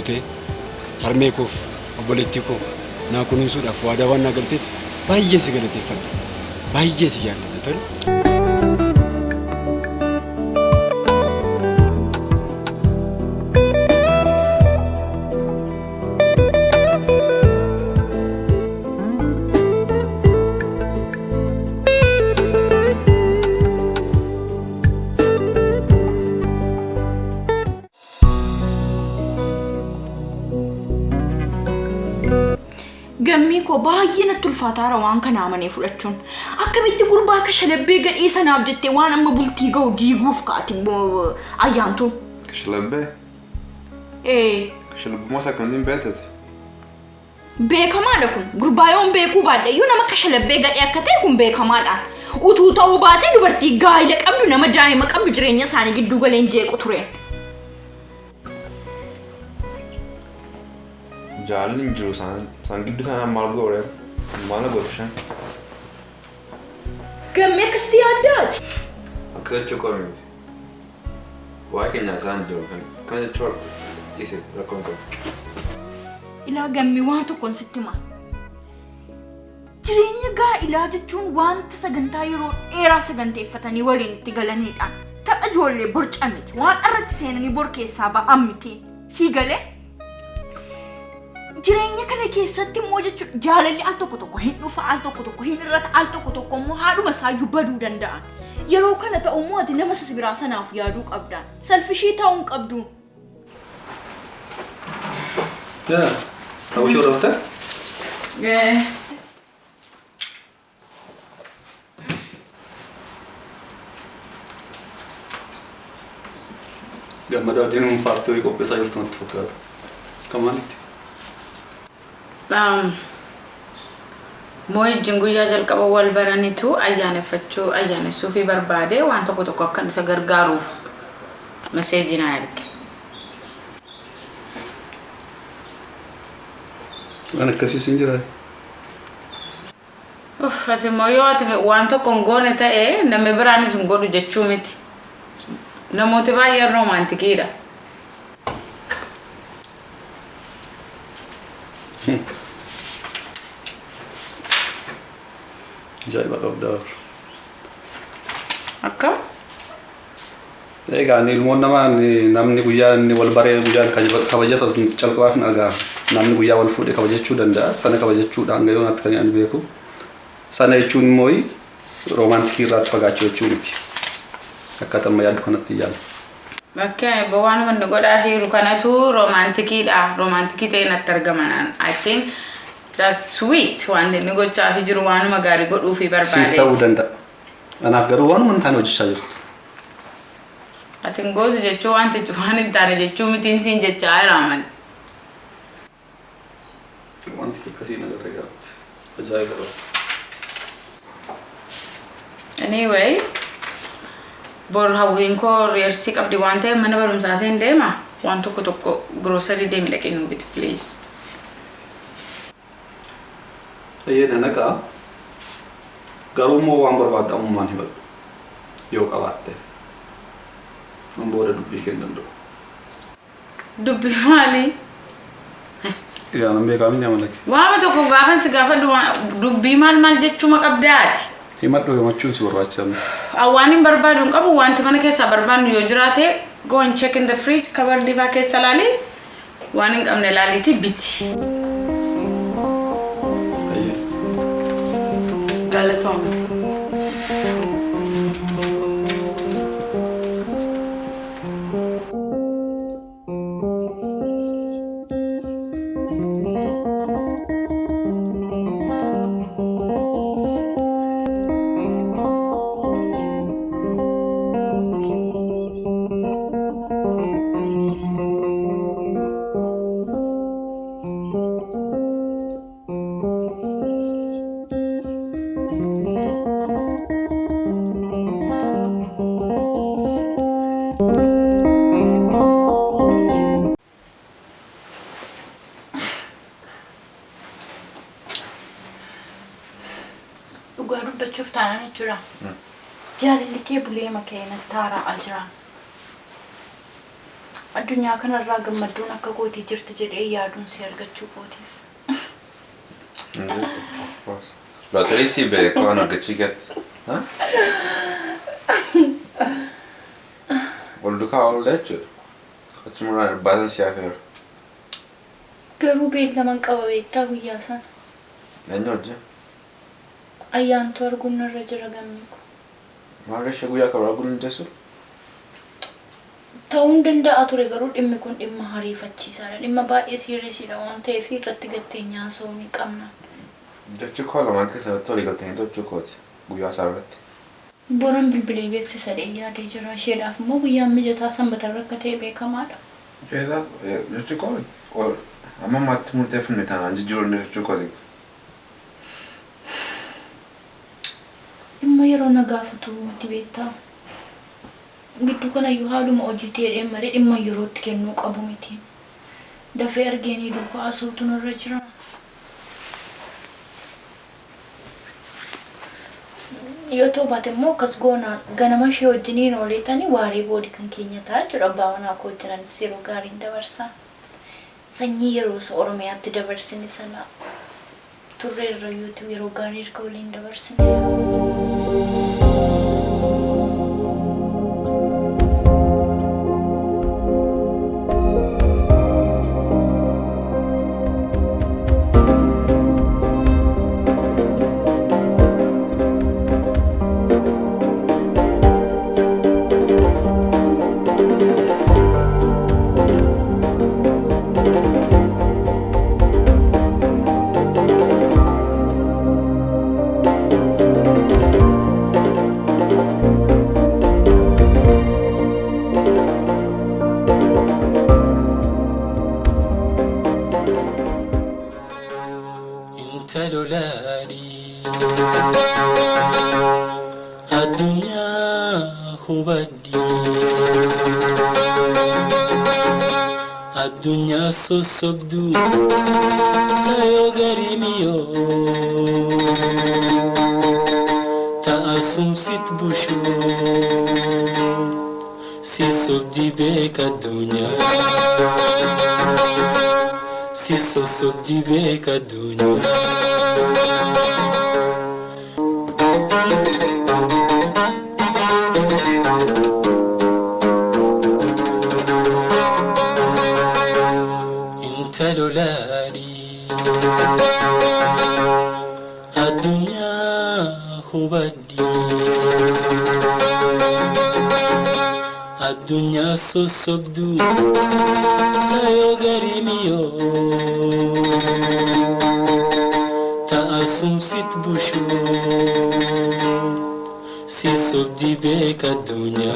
bute harmeekuuf obboleettii koo naa kunuunsuudhaaf waadaa waan nagalteef baay'ee si galateeffadha. Baay'ee si jaalladha tole. Gammii ko baay'ee natti ulfaataa waan kana amanee fudhachuun akkamitti gurbaa ka shalabbee gadhii sanaaf jettee waan amma bultii ga'u diiguuf kaati ayyaantu. Shalabbee? Shalabbummaa isaa akkamiin beektate? Beekamaadha kun gurbaa yoon beekuu baadha iyyuu nama ka shalabbee gadhee akka ta'e kun beekamaadha. Utuu ta'uu baatee dubartii gaa'ila qabdu nama daa'ima qabdu jireenya isaanii gidduu galeen jeequ ture. Jaalalli hin jiru isaan gidduu sanaan maal goore maal gooteshan? Gammee akkasitti yaaddaati? Akkasachuu qabnuuti. Waa keenya isaan jiru kana jechuun dhiise rakkoon qabu. Ilaa gammii waan tokkoon sitti hima. Jireenya gaa'ilaa jechuun wanta sagantaa yeroo dheeraa saganteeffatanii waliin itti galanidha. Tapha ijoollee borca miti. Waan irratti seenanii bor keessaa ba'an miti. Sii galee? Jireenya kana keessatti immoo jechuudha jaalalli al tokko hin dhufa al tokko hin irrata al tokko immoo haadhuma isaayyuu baduu danda'a. Yeroo kana ta'u immoo ati nama biraa sanaaf yaaduu qabda. Selfishii ta'uu hin qabdu. Yaa, ta'uu ishee hordofte? Gammadaa diinuun paartii wayii qopheessaa jirtu natti fakkaata. Kamaalitti? Moo'ijjiin guyyaa jalqaba wal baranitu ayyaanessuu fi barbaade waan tokko akkan isa gargaaruuf meseejii naa erge. Waan akkasiis hin jiraa? Ati immoo yoo ati waan tokko hin goone ta'e namni biraanis hin godhu jechuu miti. Namooti baay'een roomaantikiidha. Ajaa'iba qabdaa. Akkam? Egaa ilmoon namaa namni guyyaa inni wal baree guyyaan kabajatu calqabaaf hin argaa. Namni guyyaa wal fuudhee kabajachuu danda'a. Sana kabajachuudhaan gahee waan akka ani beeku. Sana jechuun immoo roomaantikii irraatti fagaachuu jechuu miti. Akkaataa amma yaaddu kanatti yaala. Bakka waan manni godhaa jiru kanatu roomaantikiidha. Roomaantikii ta'e natti argaman. I think that's sweet. Waan inni gochaa fi jiru waanuma gaarii godhuu fi barbaade. Siif ta'uu danda'a. Anaaf garuu waanuma hin taane hojjechaa jirtu. Ati hin gootu jechuu wanti waan hin taane jechuu mitiin siin jechaa jiraaman. Wanti akkasii nagarra gaafate. Ajaa'iba. Anyway, bor hawwiin koo reersii qabdi waan ta'eef mana barumsaa seen deema. Waan tokko grocery deemi dhaqee nuu biti please. Ayyee naqaa. Garuu immoo waan barbaaddu ammumaan himatu yoo qabaatte. An booda dubbii kennan danda'u. Dubbii maalii? Yaa nan beekaa min yamalake. Waama tokko gaafan si gaafa dubbii maal jechuuma qabdaati. Himadhu himachuun si barbaachisan. Waan hin barbaadu hin qabu wanti mana keessaa barbaadnu yoo jiraate go and check in the fridge kabardii faa keessa laali waan hin qabne laaliiti biti. Galatoomne. Dubbachuuf taanaan jechuudha. Jaalalli kee bulee makee natti haaraa jira. addunyaa kanarraa gammadduun akka gootii jirti jedhee yaaduun si argachuu kootiif. Of course. Lottery si beeko waan argachuu gatte. Ol dukaa ol jechuudha. Achumurraa irbaataan si hafeera. Garuu beellaman qaba beektaa guyyaa sana. Eenyu hojjaa? Ayyaantu arguun irra jira gammiku. Maal ishee guyyaa kabraa arguun hin jeesu? Ta'uun danda'a ture garuu dhimmi kun dhimma hariifachiisaadha. Dhimma baay'ee siiriyeesiidha waan ta'eef irratti gatteenyaa haasa'uu ni qabna. Jechuu koo lamaan keessatti walii galtanii tochuu kooti guyyaa isaa irratti. Boran bilbilee beeksisadhee yaadee jira. Isheedhaaf immoo guyyaan mijataa sanbatarra akka ta'e beekamaadha. Jechuu koo amma maatti murteeffamne taanaan jijjiiroonni jechuu kooti. Dhimma yeroo na gaafatu itti beektaa. Gidduu kanayyuu haaluma hojii ta'ee malee dhimma yerootti kennuu qabu miti. Dafee argeenii duukaa haasa'uutu nurra jira. Yoo ta'u baate immoo akkas goonaan ganama ishee wajjiniin ooleetanii waaree boodii kan keenya ta'a jechuudha. Abbaa manaa koo wajjinanis yeroo gaariin dabarsaa. Sanyii yeroo isa Oromiyaatti dabarsine sana turre irra yoo ta'u yeroo gaarii erga waliin dabarsine. Adunya sosogdu tayo garimiyo taasum sit bushu si sogdi beka dunya si sosogdi beka dunya Adunya hubaddi Adunya sosogdu tayo garimiyo taasum sit bushu si sogdi beka dunya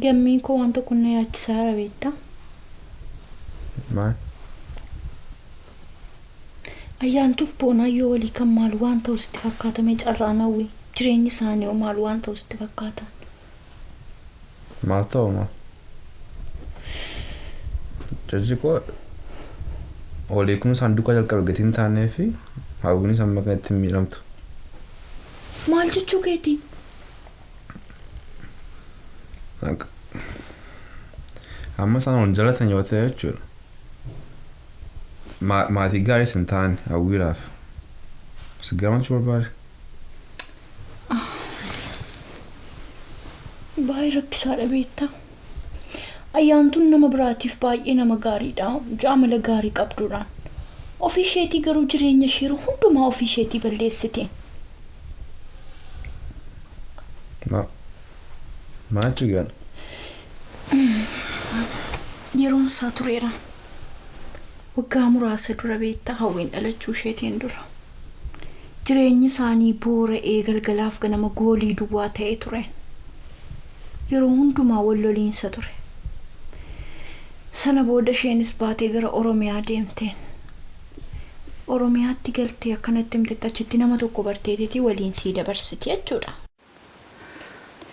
Gammii koo wanta kun na yaachisaara beektaa? Maal? Ayyaantuuf boonaayyoo walii kan maal waan ta'u sitti fakkaatame carraan hawwi jireenyi isaanii oo maal waan ta'u sitti fakkaatan. Maal ta'u maal? Jajji koo walii kun saanduqa jalqaba gatiin taanee fi hawwiin samma kan ittiin miidhamtu. Maal jechuu keetii? Amma isaan wal jalatan yoo ta'e jechuudha. Maatii gaarii sin taane hawwiidhaaf. Si gammachuu barbaade? Baay'ee rakkisaadha beektaa. Ayyaantuun nama biraatiif baay'ee nama gaariidha. Jaamala gaarii qabduudhaan. Ofii isheetii garuu jireenya ishee hundumaa ofii isheetii balleessite. Maal jigaan? Yeroon isaa tureera. Waggaa muraasa dura beektaa hawwiin dhalachuu isheetiin dura. Jireenyi isaanii boora'ee galgalaaf ganama goolii duwwaa ta'ee ture. Yeroo hundumaa wal loliinsa ture. Sana booda isheenis baatee gara Oromiyaa deemteen. Oromiyaatti galtee akkanatti himtetti achitti nama tokko barteetiitii waliin sii dabarsiti jechuudha.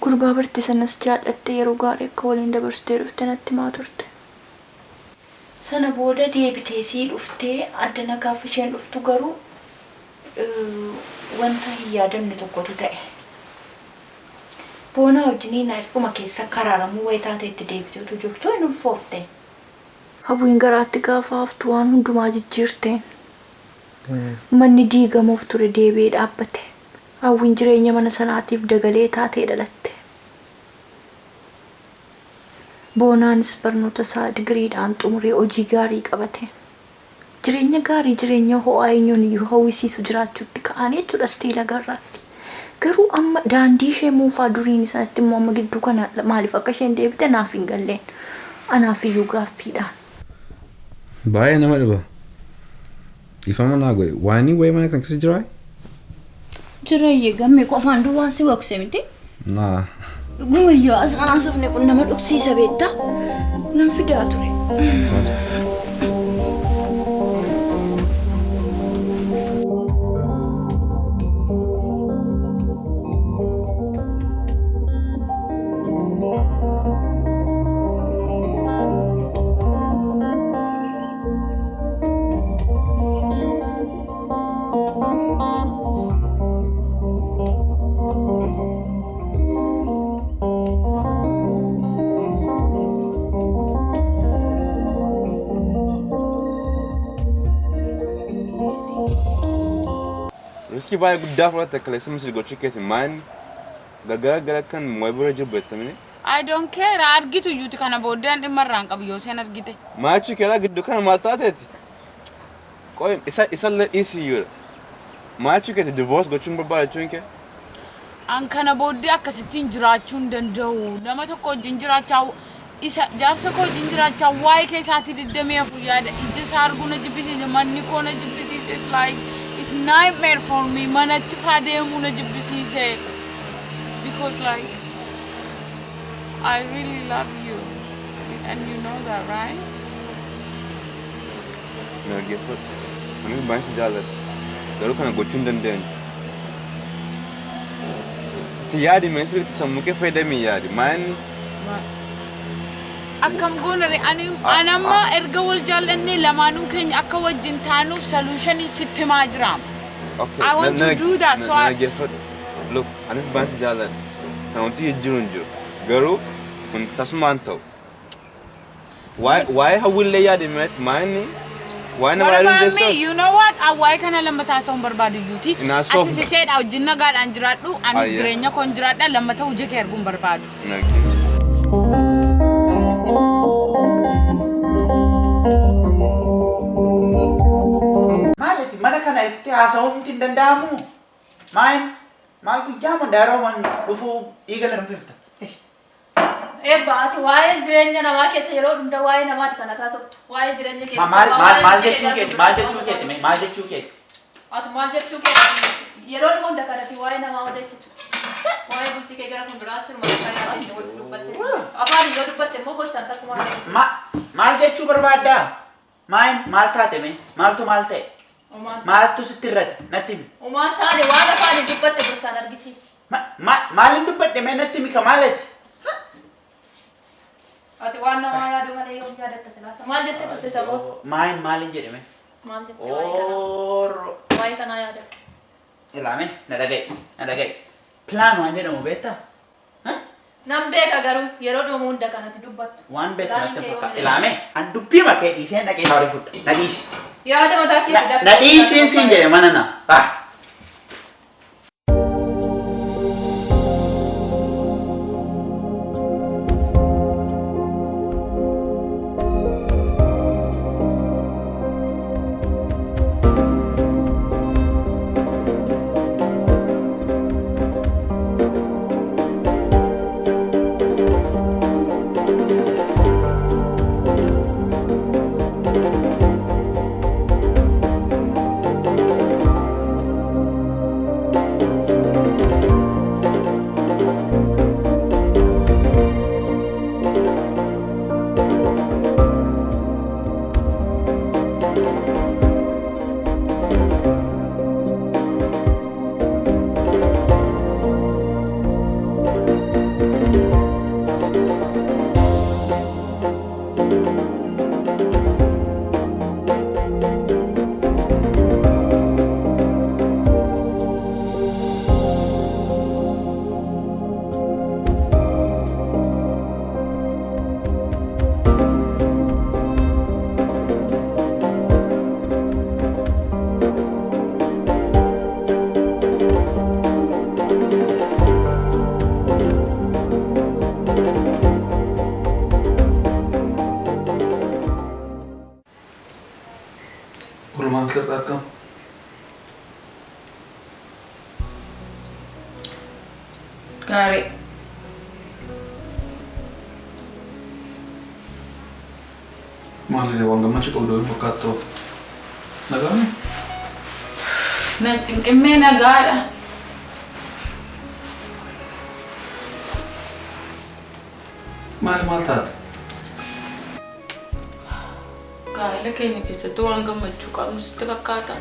Gurbaa barte sanas jaallattee yeroo gaarii akka waliin dabarsitee dhufte natti himaa turte. Sana booda deebitee sii dhuftee addana gaafa isheen dhuftu garuu wanta hin yaadamne tokkotu ta'e. Boona wajjiniin arfuma keessa karaaramuu wayitaatee itti deebiteetu jirtu hin ulfoofte. Hawwiin garaatti gaafa haftu waan hundumaa jijjiirteen. Manni diigamuuf ture deebi'ee dhaabbate. Hawwiin jireenya mana sanaatiif dagalee taatee dhalatte. Boonaanis barnoota isaa digiriidhaan xumuree hojii gaarii qabate. Jireenya gaarii jireenya ho'aa eenyuun iyyuu hawwisiisu jiraachuutti ka'anii jechuudha istiila garraatti. Garuu amma daandii ishee muufaa duriin isaatti immoo amma gidduu kana maaliif akka isheen deebite naaf hin galleen. Anaaf iyyuu gaaffiidhaan. Baay'ee nama dhiba. Ifama naa godhe waanii wayii mana kan keessa jiraa? Jiraayyee gammee qofaan duwwaan si waqse miti? Naa. Dhuguma asxaan sofne kun nama dhugsiisa beektaa? Nan fidaa ture. Riski baay'ee guddaa fudhate kaleessa misir gochuu keeti maan gargara kan mo'ee jiru beektamini. I don't care. Argitu yuuti kana booddeen dhimma irraan qabu yoo seen argite. Maachuu keeraa gidduu kana maal taateeti? Qoy isa dhiisii maachuu keeti divorce gochuun barbaadachuun kee? An kana booddee akkasittiin jiraachuu hin danda'u. Nama tokko wajjin jiraachaa isa jaarsa koo wajjin jiraachaa waa'ee keessaatii diddamee hafu yaada iji isaa arguu na jibbisiise manni koo na jibbisiise it's like it's nightmare for me manatti faadeemuu na jibbisiise because like I really love you and you know that right? Naggeeffadhu. Anis baay'ee si jaalladha. Garuu kana gochuu hin dandeenyu. Ti yaadi meesirritti sammuu kee fayyadamii yaadi maanni akkam goonare anamma erga wal jaallanne lamaanuu keenya akka wajjin taanuuf solution sitti maa jiraam. I want to do that so look anis baay'ee si jaalladha. Sanumti jijjiiruu hin jiru. Garuu kun tasumaan ta'u. Waa'ee hawwillee yaadi meet maanni What about me? You know what? Why can I lamata sa barbadu yuti? Ati si said au jinna gad anjiradu ani jirenya kon jirada lamata uje ke ergum barbadu. Malati mana kana itti haasawuun hin danda'amu. Maal guyyaa mandaro man dhufu eegala nufifta. Baati waa'ee jireenya namaa keessa yeroo hunda waa'ee namaati kana taasiftu. Waa'ee jireenya keessa maal jechuu keeti? Maal jechuu keeti? Ati maal jechuu keeti? Yeroo hunda kanatti waa'ee namaa odeessitu. Waa'ee bultii kee gara fuulduraatti sirma kan wal dubbatte. Afaan yoo dubbatte immoo gochaan takkuma. Maal jechuu barbaadda? Maal taate mee? Maaltu maal ta'e? Maaltu sitti irratti natti himi? Umaan taane waan afaan dubbatte gochaan argisiisi. Maal dubbatte mee natti himi ka maalati? Ati waan namaa yaadu malee yoo yaadatta silaasa. Maal jette turte saboo? Maalin jedhame? Maal jette waa'ee kanaa yaadadhu. Ilaame na dhaga'i. Plan waan jedhamu beektaa? Nan beeka garuu yeroo dhumu hunda kanatti dubbattu. Waan beektu natti fakkaata. Ilaame an dubbii makee dhiisee dhaqee hawwii fudha. Na dhiisi. Yaada mataa kee fida. Na dhiisiin siin jedhe mana na. Gaarii. Maalidha waan gammachuu qabdu hin fakkaattu. Nagaame? Na cinqimmee nagaadha. Maal taate? Gaa'ela keenya keessatti waan gammachuu qabnu sitti fakkaata.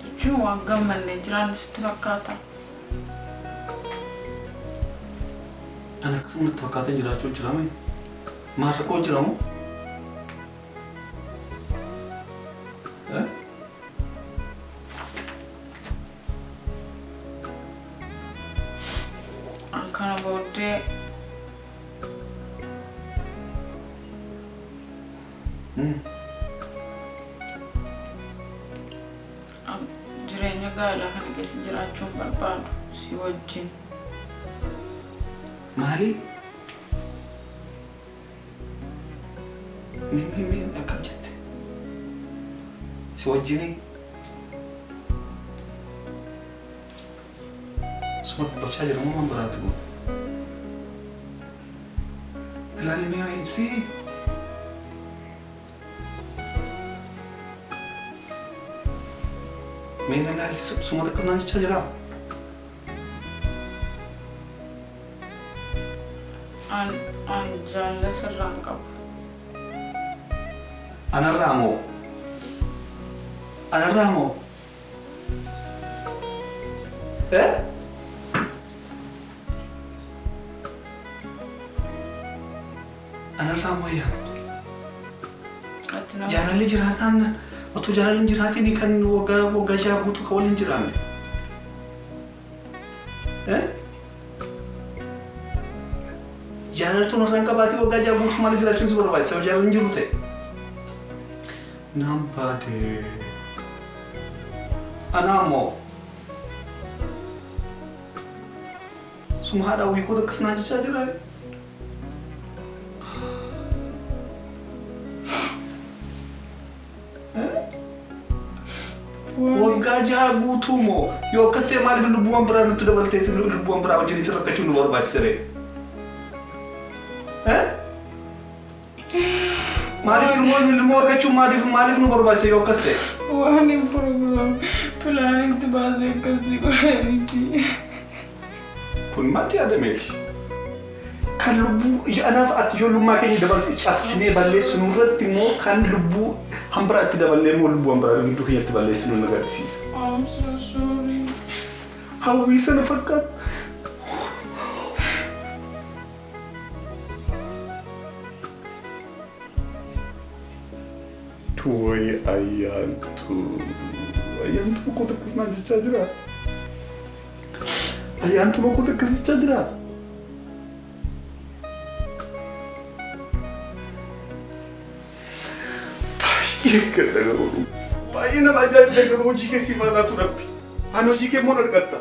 Jechuun waan gammannee jiraannu sitti fakkaata. Ana akkasuma natti fakkaatee jiraachuu jiraame? Maal rakkoo jiramu? Kana booddee jireenya gaa'elaa kana keessa jiraachuun barbaadu si wajjin. Maali? Min akkam jette? Si wajjinii? Suma bochaa jira moo man biraatu kun? Ilaali mee wayiinsi? Mee na ilaali suma takkas naan jechaa jira? An jaalala sirraan qabu. Anarraa moo? Anarraa moo? Anarraa moo yaa? Jaalalli jiraannaan otoo jaalalli jiraatiin kan waggaa jaha guutuu kan waliin jiraanne. Jaalalli tun irraan qabaatee waggaa jaha guutuu maaliif jiraachuun si barbaachisa yoo jaalalli jiru ta'e? Naan baadee. Anaa moo? Suma haadha wiikoota akkas naan jechaa jiraa? Waggaa jaha guutuu moo yoo akkas ta'e maaliif lubbuuwwan biraa nutti dabaltee lubbuuwwan biraa wajjin isin rakkachuun nu barbaachisere? Maaliif ilmoo argachuun maaliif nu barbaachise yoo akkas ta'e? Waan hin pilaanitti baasee akkasii godhaniiti. Kun matti yaadameeti. Kan lubbuu anaaf ati ijoollummaa keenya dabalsi cabsinee balleessinu irratti immoo kan lubbuu hambiraatti daballee immoo lubbuu hambiraa gidduu keenyatti balleessinu nu agarsiisa. I'm so sorry. Hawwii sana fakkaata. Tuwai ayyaantu bokkoo takkas naan jechaa jira. Ayyaantu bokkoo takkas jechaa jira. Baay'ee nama ajaa'ibaa garuu hojii kee siif haalaatu dhabbi. Ani hojii kee immoo argatta.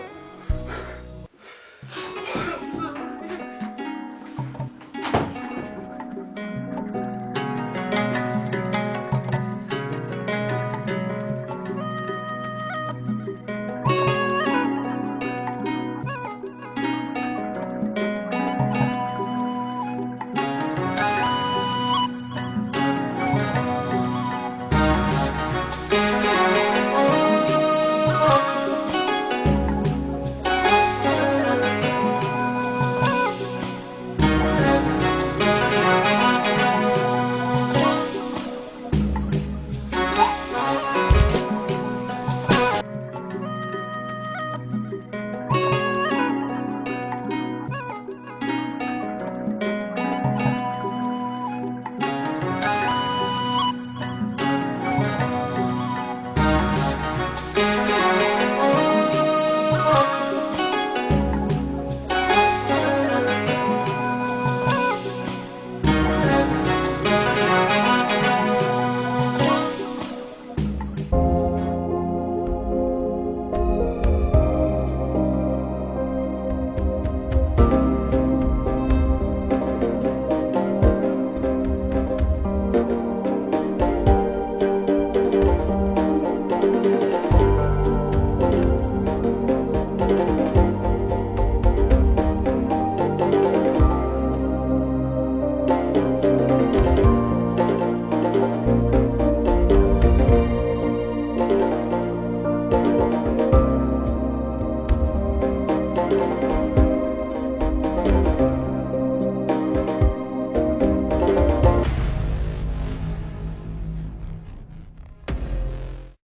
Oromoo.